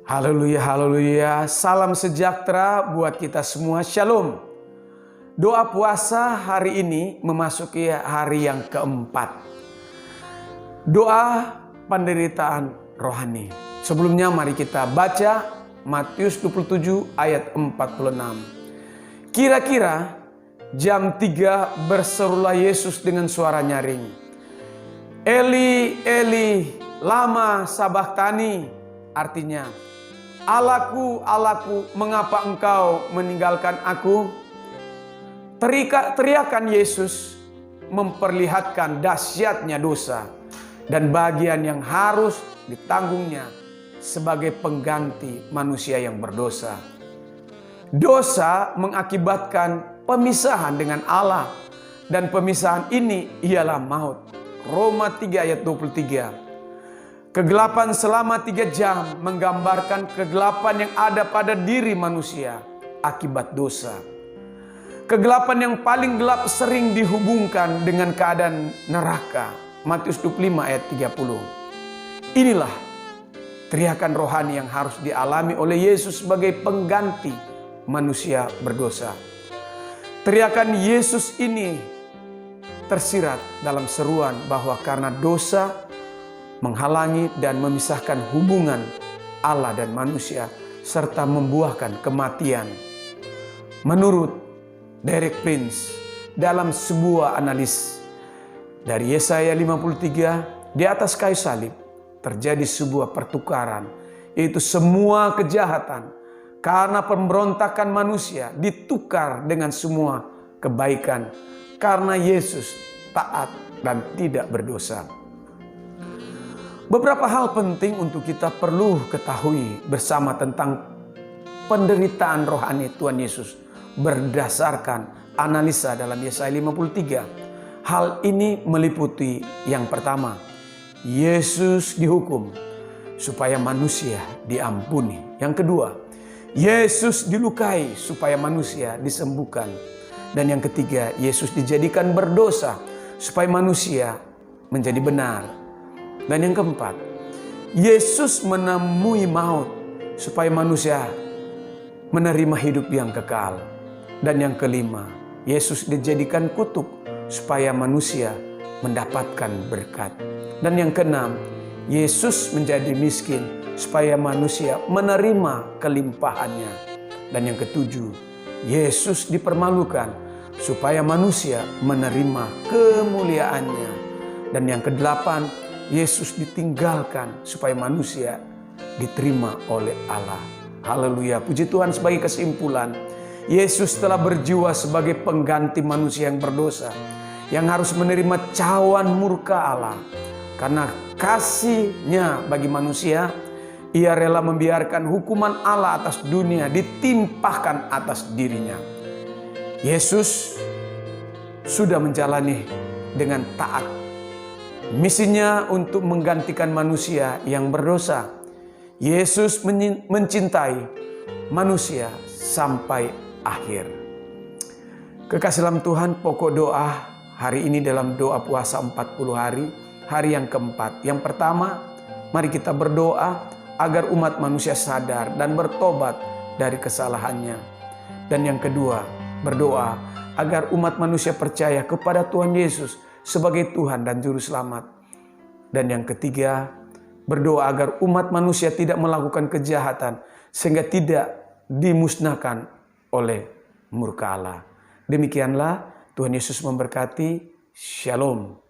Haleluya, haleluya. Salam sejahtera buat kita semua. Shalom. Doa puasa hari ini memasuki hari yang keempat. Doa penderitaan rohani. Sebelumnya mari kita baca Matius 27 ayat 46. Kira-kira jam 3 berserulah Yesus dengan suara nyaring. Eli, Eli, lama sabachthani. Artinya, Allahku, Allahku, mengapa engkau meninggalkan aku? Teriakan Yesus memperlihatkan dahsyatnya dosa dan bagian yang harus ditanggungnya sebagai pengganti manusia yang berdosa. Dosa mengakibatkan pemisahan dengan Allah, dan pemisahan ini ialah maut. Roma 3 ayat 23. Kegelapan selama 3 jam menggambarkan kegelapan yang ada pada diri manusia akibat dosa. Kegelapan yang paling gelap sering dihubungkan dengan keadaan neraka. Matius 25 ayat 30. Inilah teriakan rohani yang harus dialami oleh Yesus sebagai pengganti manusia berdosa. Teriakan Yesus ini tersirat dalam seruan bahwa karena dosa menghalangi dan memisahkan hubungan Allah dan manusia serta membuahkan kematian. Menurut Derek Prince dalam sebuah analis dari Yesaya 53, di atas kayu salib terjadi sebuah pertukaran, yaitu semua kejahatan karena pemberontakan manusia ditukar dengan semua kebaikan karena Yesus taat dan tidak berdosa. Beberapa hal penting untuk kita perlu ketahui bersama tentang penderitaan rohani Tuhan Yesus berdasarkan analisa dalam Yesaya 53. Hal ini meliputi yang pertama, Yesus dihukum supaya manusia diampuni. Yang kedua, Yesus dilukai supaya manusia disembuhkan. Dan yang ketiga, Yesus dijadikan berdosa supaya manusia menjadi benar. Dan yang keempat, Yesus menemui maut supaya manusia menerima hidup yang kekal. Dan yang kelima, Yesus dijadikan kutuk supaya manusia mendapatkan berkat. Dan yang keenam, Yesus menjadi miskin supaya manusia menerima kelimpahannya. Dan yang ketujuh, Yesus dipermalukan supaya manusia menerima kemuliaannya. Dan yang kedelapan, Yesus ditinggalkan supaya manusia diterima oleh Allah. Haleluya, puji Tuhan. Sebagai kesimpulan, Yesus telah berjiwa sebagai pengganti manusia yang berdosa, yang harus menerima cawan murka Allah. Karena kasih-Nya bagi manusia, Ia rela membiarkan hukuman Allah atas dunia ditimpahkan atas dirinya. Yesus sudah menjalani dengan taat misinya untuk menggantikan manusia yang berdosa. Yesus mencintai manusia sampai akhir. Kekasih dalam Tuhan, pokok doa hari ini dalam doa puasa 40 hari yang keempat. Yang pertama, mari kita berdoa agar umat manusia sadar dan bertobat dari kesalahannya. Dan yang kedua, berdoa agar umat manusia percaya kepada Tuhan Yesus sebagai Tuhan dan Juru Selamat. Dan yang ketiga, berdoa agar umat manusia tidak melakukan kejahatan sehingga tidak dimusnahkan oleh murka Allah. Demikianlah, Tuhan Yesus memberkati. Shalom.